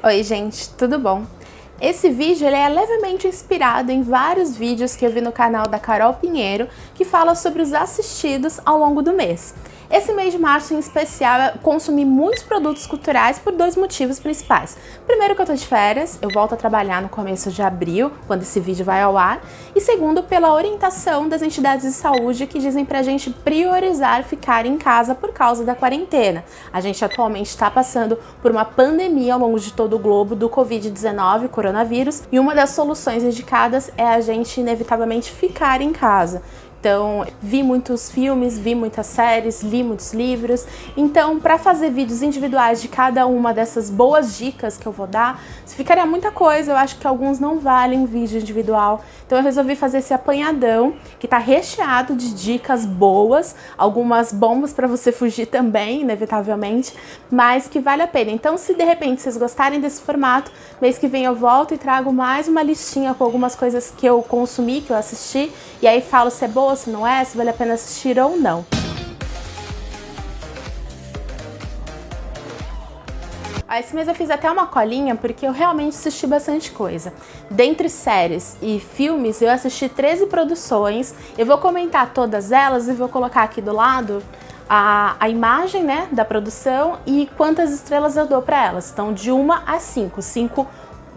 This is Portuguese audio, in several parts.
Oi gente, tudo bom? Esse vídeo ele é levemente inspirado em vários vídeos que eu vi no canal da Carol Pinheiro, que fala sobre os assistidos ao longo do mês. Esse mês de março em especial eu consumi muitos produtos culturais por dois motivos principais. Primeiro que eu tô de férias, eu volto a trabalhar no começo de abril, quando esse vídeo vai ao ar. E segundo, pela orientação das entidades de saúde que dizem pra gente priorizar ficar em casa por causa da quarentena. A gente atualmente está passando por uma pandemia ao longo de todo o globo do Covid-19, coronavírus, e uma das soluções indicadas é a gente inevitavelmente ficar em casa. Então, vi muitos filmes, vi muitas séries, li muitos livros. Então, para fazer vídeos individuais de cada uma dessas boas dicas que eu vou dar, ficaria muita coisa. Eu acho que alguns não valem vídeo individual. Então, eu resolvi fazer esse apanhadão, que tá recheado de dicas boas, algumas bombas para você fugir também, inevitavelmente, mas que vale a pena. Então, se de repente vocês gostarem desse formato, mês que vem eu volto e trago mais uma listinha com algumas coisas que eu consumi, que eu assisti, e aí falo se é boa, se não é, se vale a pena assistir ou não. Esse mês eu fiz até uma colinha porque eu realmente assisti bastante coisa. Dentre séries e filmes, eu assisti 13 produções. Eu vou comentar todas elas e vou colocar aqui do lado a imagem, né, da produção e quantas estrelas eu dou para elas. Então, de 1 a 5. 5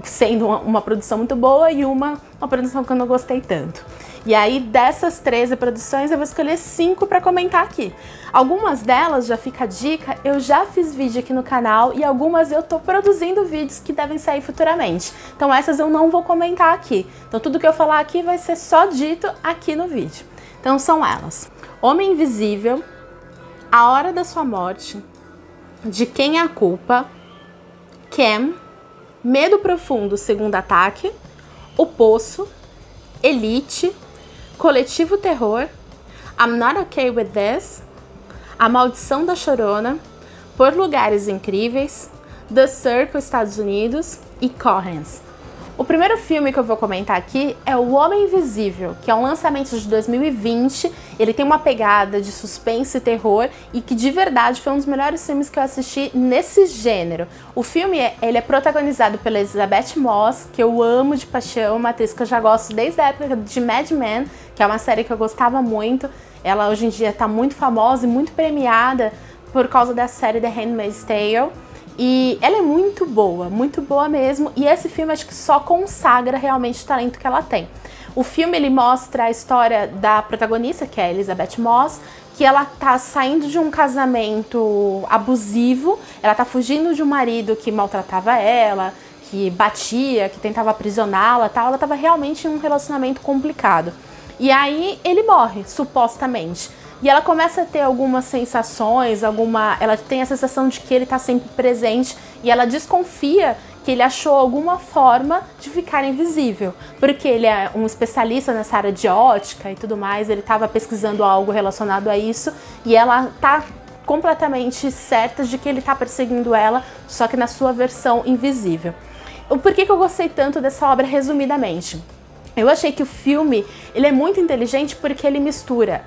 sendo uma produção muito boa e uma produção que eu não gostei tanto. E aí, dessas 13 produções, eu vou escolher 5 para comentar aqui. Algumas delas, já fica a dica, eu já fiz vídeo aqui no canal e algumas eu tô produzindo vídeos que devem sair futuramente. Então essas eu não vou comentar aqui. Então tudo que eu falar aqui vai ser só dito aqui no vídeo. Então são elas: Homem Invisível, A Hora da Sua Morte, De Quem é a Culpa, Cam, Medo Profundo, Segundo Ataque, O Poço, Elite, Coletivo Terror, I'm Not Okay With This, A Maldição da Chorona, Por Lugares Incríveis, The Circle Estados Unidos e Cohens. O primeiro filme que eu vou comentar aqui é O Homem Invisível, que é um lançamento de 2020. Ele tem uma pegada de suspense e terror e que de verdade foi um dos melhores filmes que eu assisti nesse gênero. O filme ele é protagonizado pela Elisabeth Moss, que eu amo de paixão, uma atriz que eu já gosto desde a época de Mad Men, que é uma série que eu gostava muito. Ela hoje em dia está muito famosa e muito premiada por causa da série The Handmaid's Tale. E ela é muito boa mesmo, e esse filme acho que só consagra realmente o talento que ela tem. O filme ele mostra a história da protagonista, que é a Elisabeth Moss, que ela tá saindo de um casamento abusivo, ela tá fugindo de um marido que maltratava ela, que batia, que tentava aprisioná-la, tal. Ela tava realmente em um relacionamento complicado. E aí ele morre, supostamente. E ela começa a ter algumas sensações, ela tem a sensação de que ele está sempre presente e ela desconfia que ele achou alguma forma de ficar invisível, porque ele é um especialista nessa área de ótica e tudo mais, ele estava pesquisando algo relacionado a isso e ela está completamente certa de que ele está perseguindo ela, só que na sua versão invisível. Por que eu gostei tanto dessa obra resumidamente? Eu achei que o filme ele é muito inteligente porque ele mistura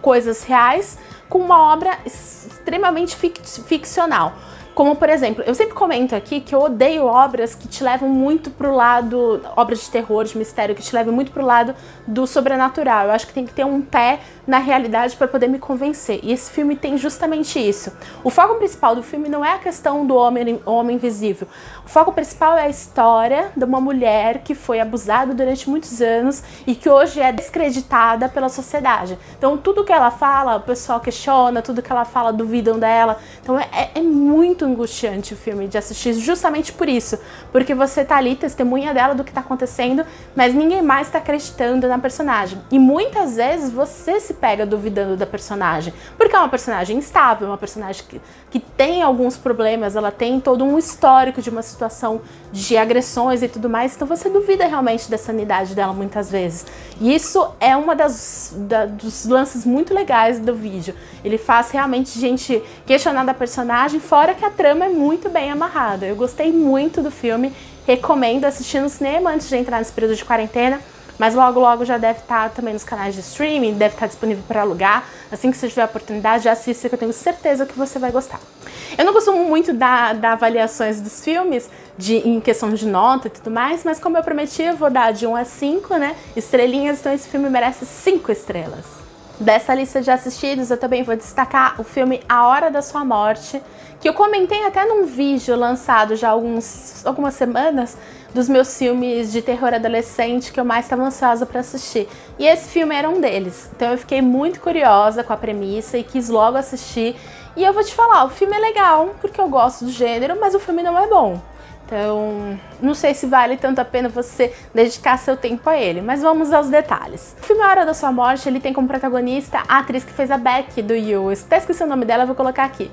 coisas reais com uma obra extremamente ficcional. Como, por exemplo, eu sempre comento aqui que eu odeio obras que te levam muito pro lado, obras de terror, de mistério, que te levam muito pro lado do sobrenatural. Eu acho que tem que ter um pé na realidade para poder me convencer. E esse filme tem justamente isso. O foco principal do filme não é a questão do homem invisível. O foco principal é a história de uma mulher que foi abusada durante muitos anos e que hoje é descreditada pela sociedade. Então tudo que ela fala, o pessoal questiona, tudo que ela fala duvidam dela. Então é muito angustiante o filme de assistir justamente por isso, porque você tá ali testemunha dela do que tá acontecendo, mas ninguém mais tá acreditando na personagem. E muitas vezes você se pega duvidando da personagem, porque é uma personagem instável, uma personagem que tem alguns problemas, ela tem todo um histórico de uma situação de agressões e tudo mais, então você duvida realmente da sanidade dela muitas vezes. E isso é uma dos lances muito legais do vídeo. Ele faz realmente gente questionar da personagem, fora que a trama é muito bem amarrada. Eu gostei muito do filme, recomendo assistir no cinema antes de entrar nesse período de quarentena, mas logo já deve estar também nos canais de streaming, deve estar disponível para alugar. Assim que você tiver a oportunidade, já assista, que eu tenho certeza que você vai gostar. Eu não costumo muito dar avaliações dos filmes em questão de nota e tudo mais, mas como eu prometi, eu vou dar de 1 a 5, né? Estrelinhas, então esse filme merece 5 estrelas. Dessa lista de assistidos, eu também vou destacar o filme A Hora da Sua Morte, que eu comentei até num vídeo lançado já há algumas semanas, dos meus filmes de terror adolescente que eu mais estava ansiosa para assistir. E esse filme era um deles. Então eu fiquei muito curiosa com a premissa e quis logo assistir. E eu vou te falar, o filme é legal, porque eu gosto do gênero, mas o filme não é bom. Então, não sei se vale tanto a pena você dedicar seu tempo a ele, mas vamos aos detalhes. O filme A Hora da Sua Morte, ele tem como protagonista a atriz que fez a Beck do You. Eu até esqueci o nome dela, eu vou colocar aqui.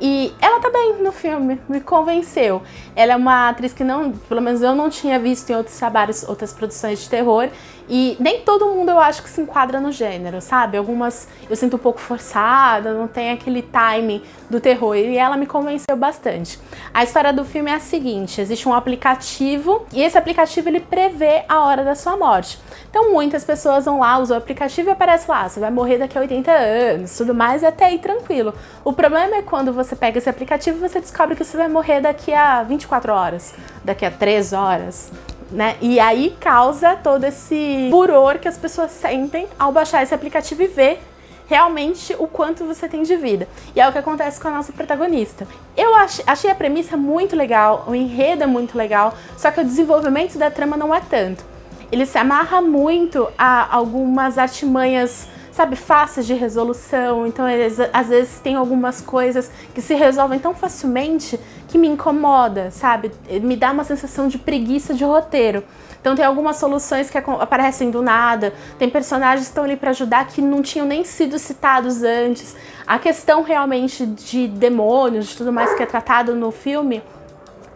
E ela tá bem no filme, me convenceu. Ela é uma atriz que pelo menos eu não tinha visto em outros trabalhos, outras produções de terror. E nem todo mundo eu acho que se enquadra no gênero, sabe? Algumas eu sinto um pouco forçada, não tem aquele timing do terror. E ela me convenceu bastante. A história do filme é a seguinte: existe um aplicativo e esse aplicativo ele prevê a hora da sua morte. Então muitas pessoas vão lá, usam o aplicativo e aparece lá, você vai morrer daqui a 80 anos, tudo mais, e até aí tranquilo. O problema é quando você pega esse aplicativo e você descobre que você vai morrer daqui a 24 horas, daqui a 3 horas, né? E aí causa todo esse furor que as pessoas sentem ao baixar esse aplicativo e ver realmente o quanto você tem de vida. E é o que acontece com a nossa protagonista. Eu achei a premissa muito legal, o enredo é muito legal, só que o desenvolvimento da trama não é tanto. Ele se amarra muito a algumas artimanhas, sabe, fáceis de resolução. Então, às vezes tem algumas coisas que se resolvem tão facilmente que me incomoda, sabe? Me dá uma sensação de preguiça de roteiro. Então tem algumas soluções que aparecem do nada, tem personagens que estão ali para ajudar que não tinham nem sido citados antes. A questão realmente de demônios, de tudo mais que é tratado no filme,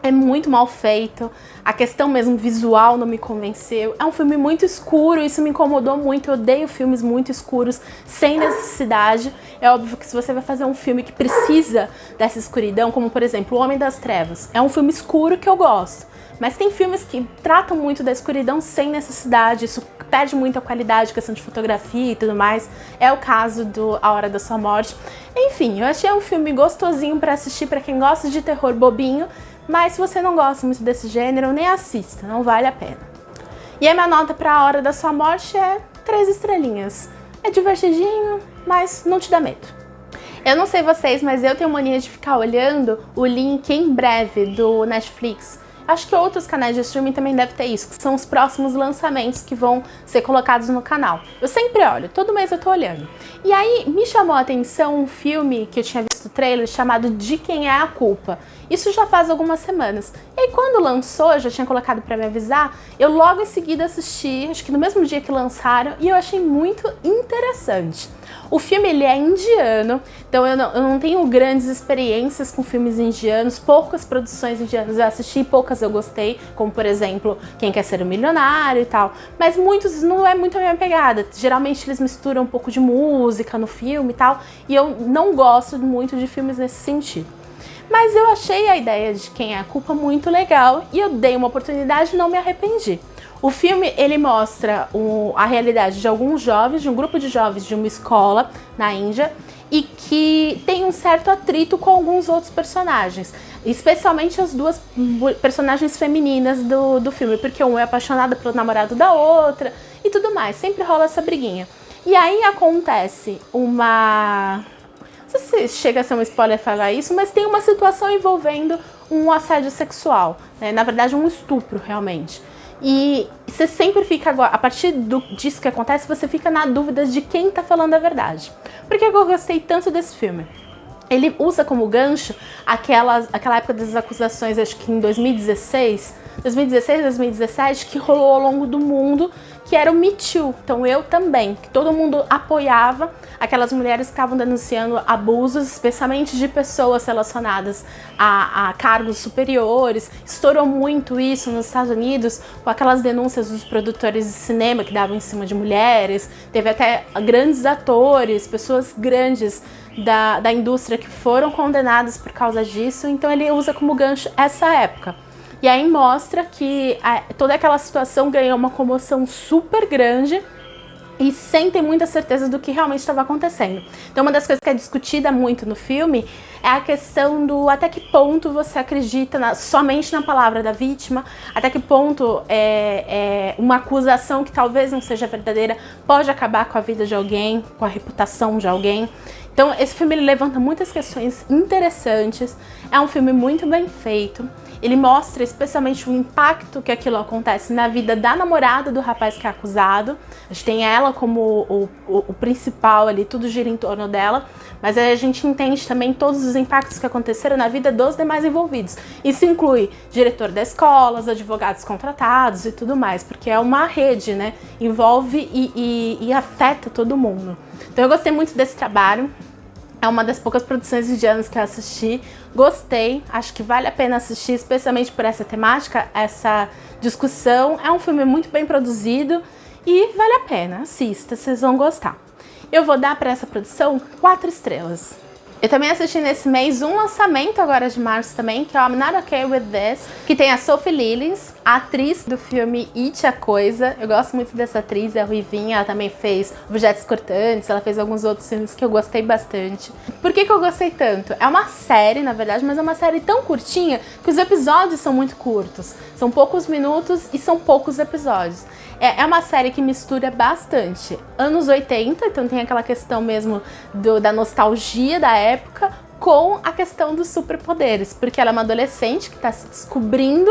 é muito mal feito. A questão mesmo visual não me convenceu. É um filme muito escuro, isso me incomodou muito. Eu odeio filmes muito escuros, sem necessidade. É óbvio que se você vai fazer um filme que precisa dessa escuridão, como por exemplo O Homem das Trevas, é um filme escuro que eu gosto. Mas tem filmes que tratam muito da escuridão sem necessidade, isso perde muito a qualidade, questão de fotografia e tudo mais. É o caso do A Hora da Sua Morte. Enfim, eu achei um filme gostosinho pra assistir pra quem gosta de terror bobinho, mas se você não gosta muito desse gênero, nem assista, não vale a pena. E a minha nota pra A Hora da Sua Morte é 3 estrelinhas. É divertidinho, mas não te dá medo. Eu não sei vocês, mas eu tenho mania de ficar olhando o link em breve do Netflix. Acho que outros canais de streaming também devem ter isso, que são os próximos lançamentos que vão ser colocados no canal. Eu sempre olho, todo mês eu tô olhando. E aí me chamou a atenção um filme que eu tinha visto o trailer chamado De Quem é a Culpa. Isso já faz algumas semanas. E aí quando lançou, eu já tinha colocado pra me avisar, eu logo em seguida assisti, acho que no mesmo dia que lançaram, e eu achei muito interessante. O filme ele é indiano, então eu não tenho grandes experiências com filmes indianos, poucas produções indianas eu assisti, poucas eu gostei, como por exemplo Quem Quer Ser um Milionário e tal, mas muitos não é muito a minha pegada. Geralmente eles misturam um pouco de música no filme e tal, e eu não gosto muito de filmes nesse sentido. Mas eu achei a ideia de Quem é a Culpa muito legal e eu dei uma oportunidade e não me arrependi. O filme, ele mostra a realidade de alguns jovens, de um grupo de jovens de uma escola na Índia e que tem um certo atrito com alguns outros personagens, especialmente as duas personagens femininas do filme, porque um é apaixonado pelo namorado da outra e tudo mais, sempre rola essa briguinha. E aí acontece uma... Não sei se chega a ser um spoiler falar isso, mas tem uma situação envolvendo um assédio sexual, né? Na verdade um estupro realmente. E você sempre fica, a partir disso que acontece, você fica na dúvida de quem tá falando a verdade. Por que eu gostei tanto desse filme? Ele usa como gancho aquela época das acusações, acho que em 2016, 2017, que rolou ao longo do mundo, que era o Me Too. Então eu também, que todo mundo apoiava aquelas mulheres que estavam denunciando abusos, especialmente de pessoas relacionadas a cargos superiores. Estourou muito isso nos Estados Unidos, com aquelas denúncias dos produtores de cinema que davam em cima de mulheres. Teve até grandes atores, pessoas grandes da indústria que foram condenados por causa disso. Então ele usa como gancho essa época. E aí mostra que toda aquela situação ganhou uma comoção super grande e sem ter muita certeza do que realmente estava acontecendo. Então uma das coisas que é discutida muito no filme é a questão do até que ponto você acredita somente na palavra da vítima, até que ponto uma acusação que talvez não seja verdadeira pode acabar com a vida de alguém, com a reputação de alguém. Então esse filme ele levanta muitas questões interessantes, é um filme muito bem feito. Ele mostra especialmente o impacto que aquilo acontece na vida da namorada do rapaz que é acusado. A gente tem ela como o principal ali, tudo gira em torno dela. Mas aí a gente entende também todos os impactos que aconteceram na vida dos demais envolvidos. Isso inclui diretor da escola, os advogados contratados e tudo mais. Porque é uma rede, né? Envolve e afeta todo mundo. Então eu gostei muito desse trabalho. É uma das poucas produções indianas que eu assisti. Gostei, acho que vale a pena assistir, especialmente por essa temática, essa discussão. É um filme muito bem produzido e vale a pena. Assista, vocês vão gostar. Eu vou dar para essa produção 4 estrelas. Eu também assisti nesse mês um lançamento agora de março também, que é o I'm Not Okay With This, que tem a Sophie Lillis, a atriz do filme It, a Coisa. Eu gosto muito dessa atriz, é a ruivinha, ela também fez Objetos Cortantes, ela fez alguns outros filmes que eu gostei bastante. Por que eu gostei tanto? É uma série, na verdade, mas é uma série tão curtinha que os episódios são muito curtos. São poucos minutos e são poucos episódios. É uma série que mistura bastante anos 80, então tem aquela questão mesmo da nostalgia da época, com a questão dos superpoderes, porque ela é uma adolescente que está se descobrindo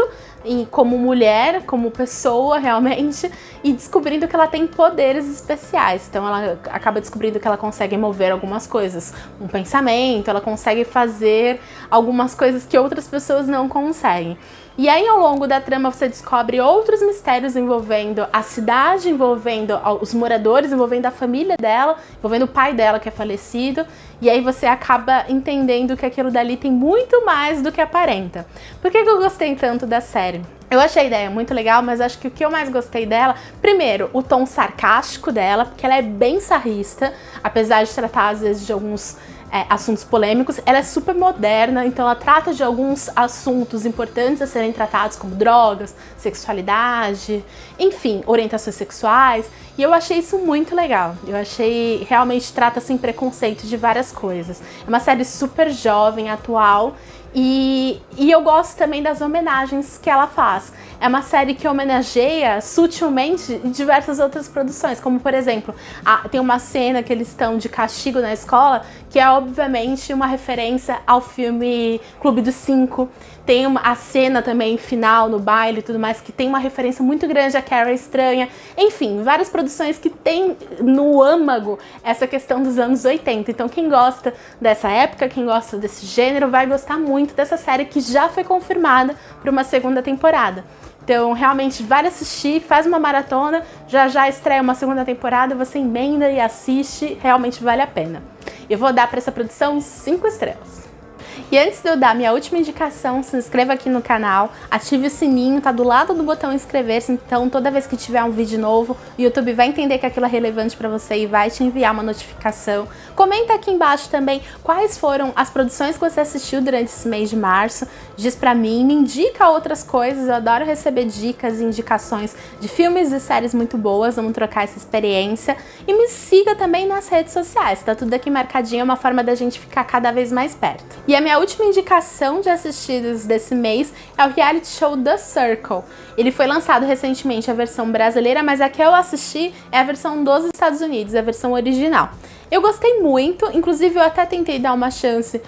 como mulher, como pessoa realmente, e descobrindo que ela tem poderes especiais. Então ela acaba descobrindo que ela consegue mover algumas coisas, um pensamento, ela consegue fazer algumas coisas que outras pessoas não conseguem. E aí, ao longo da trama, você descobre outros mistérios envolvendo a cidade, envolvendo os moradores, envolvendo a família dela, envolvendo o pai dela que é falecido. E aí você acaba entendendo que aquilo dali tem muito mais do que aparenta. Por que eu gostei tanto da série? Eu achei a ideia muito legal, mas acho que o que eu mais gostei dela, primeiro, o tom sarcástico dela, porque ela é bem sarrista, apesar de tratar às vezes de alguns assuntos polêmicos. Ela é super moderna, então ela trata de alguns assuntos importantes a serem tratados, como drogas, sexualidade, enfim, orientações sexuais, e eu achei isso muito legal. Eu achei, realmente trata sem preconceito de várias coisas. É uma série super jovem, atual, e eu gosto também das homenagens que ela faz. É uma série que homenageia sutilmente em diversas outras produções, como por exemplo, tem uma cena que eles estão de castigo na escola, que é obviamente uma referência ao filme Clube dos Cinco. Tem a cena também final no baile e tudo mais, que tem uma referência muito grande a Carrie Estranha. Enfim, várias produções que tem no âmago essa questão dos anos 80. Então quem gosta dessa época, quem gosta desse gênero, vai gostar muito dessa série que já foi confirmada para uma segunda temporada. Então, realmente, vale assistir, faz uma maratona, já estreia uma segunda temporada, você emenda e assiste, realmente vale a pena. Eu vou dar para essa produção 5 estrelas. E antes de eu dar minha última indicação, se inscreva aqui no canal, ative o sininho, tá do lado do botão inscrever-se, então toda vez que tiver um vídeo novo, o YouTube vai entender que aquilo é relevante para você e vai te enviar uma notificação. Comenta aqui embaixo também quais foram as produções que você assistiu durante esse mês de março, diz pra mim, me indica outras coisas, eu adoro receber dicas e indicações de filmes e séries muito boas, vamos trocar essa experiência. E me siga também nas redes sociais, tá tudo aqui marcadinho, é uma forma da gente ficar cada vez mais perto. E a minha última indicação de assistidos desse mês é o reality show The Circle. Ele foi lançado recentemente a versão brasileira, mas a que eu assisti é a versão dos Estados Unidos, a versão original. Eu gostei muito, inclusive eu até tentei dar uma chance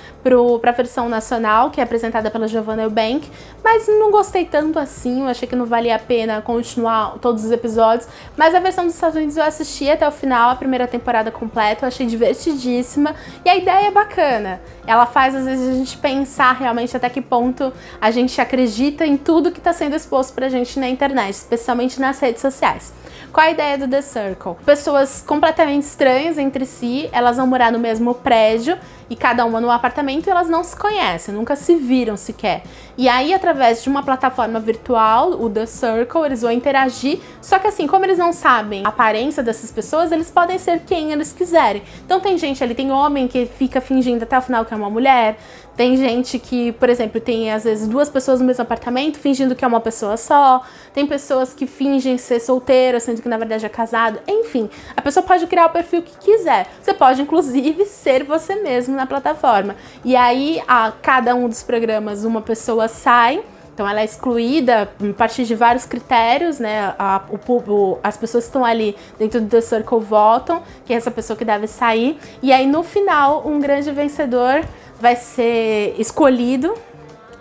pra versão nacional, que é apresentada pela Giovanna Eubank, mas não gostei tanto assim, eu achei que não valia a pena continuar todos os episódios, mas a versão dos Estados Unidos eu assisti até o final, a primeira temporada completa, eu achei divertidíssima, e a ideia é bacana. Ela faz, às vezes, a gente pensar realmente até que ponto a gente acredita em tudo que está sendo exposto pra gente na internet, especialmente nas redes sociais. Qual a ideia do The Circle? Pessoas completamente estranhas entre si, elas vão morar no mesmo prédio e cada uma num apartamento e elas não se conhecem, nunca se viram sequer. E aí, através de uma plataforma virtual, o The Circle, eles vão interagir, só que assim, como eles não sabem a aparência dessas pessoas, eles podem ser quem eles quiserem. Então tem gente ali, tem homem que fica fingindo até o final que é uma mulher, Tem gente que, por exemplo, tem às vezes 2 pessoas no mesmo apartamento fingindo que é uma pessoa só. Tem pessoas que fingem ser solteira, sendo que na verdade é casado. Enfim, a pessoa pode criar o perfil que quiser. Você pode, inclusive, ser você mesmo na plataforma. E aí, a cada um dos programas, uma pessoa sai. Então ela é excluída a partir de vários critérios, né? As pessoas que estão ali dentro do The Circle votam, que é essa pessoa que deve sair. E aí no final, um grande vencedor vai ser escolhido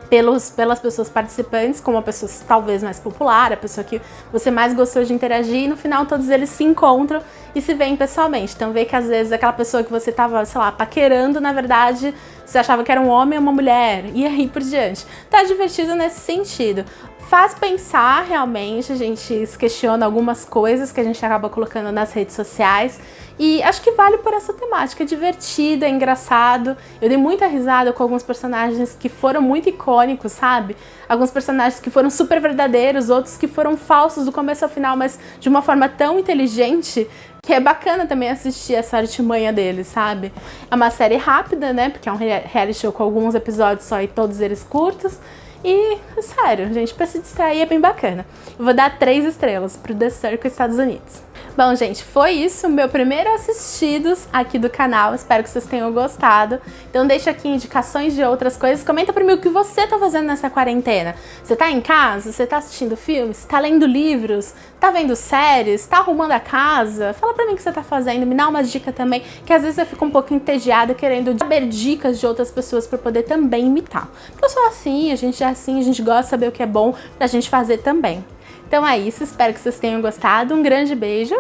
pelas pessoas participantes, como a pessoa talvez mais popular, a pessoa que você mais gostou de interagir, e no final todos eles se encontram e se veem pessoalmente. Então vê que às vezes aquela pessoa que você tava, sei lá, paquerando, na verdade, você achava que era um homem ou uma mulher, e aí por diante. Tá divertido nesse sentido. Faz pensar realmente, a gente se questiona algumas coisas que a gente acaba colocando nas redes sociais. E acho que vale por essa temática, é divertido, é engraçado. Eu dei muita risada com alguns personagens que foram muito icônicos, sabe? Alguns personagens que foram super verdadeiros, outros que foram falsos do começo ao final, mas de uma forma tão inteligente que é bacana também assistir essa artimanha deles, sabe? É uma série rápida, né? Porque é um reality show com alguns episódios só e todos eles curtos. E, sério, gente, pra se distrair é bem bacana. Eu vou dar 3 estrelas pro The Circle Estados Unidos. Bom, gente, foi isso, meu primeiro assistidos aqui do canal. Espero que vocês tenham gostado. Então deixa aqui indicações de outras coisas. Comenta pra mim o que você tá fazendo nessa quarentena. Você tá em casa? Você tá assistindo filmes? Tá lendo livros? Tá vendo séries? Tá arrumando a casa? Fala pra mim o que você tá fazendo. Me dá umas dicas também, que às vezes eu fico um pouco entediada querendo saber dicas de outras pessoas pra poder também imitar. Porque eu sou assim, a gente é assim, a gente gosta de saber o que é bom pra gente fazer também. Então é isso, espero que vocês tenham gostado. Um grande beijo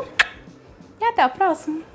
e até o próximo!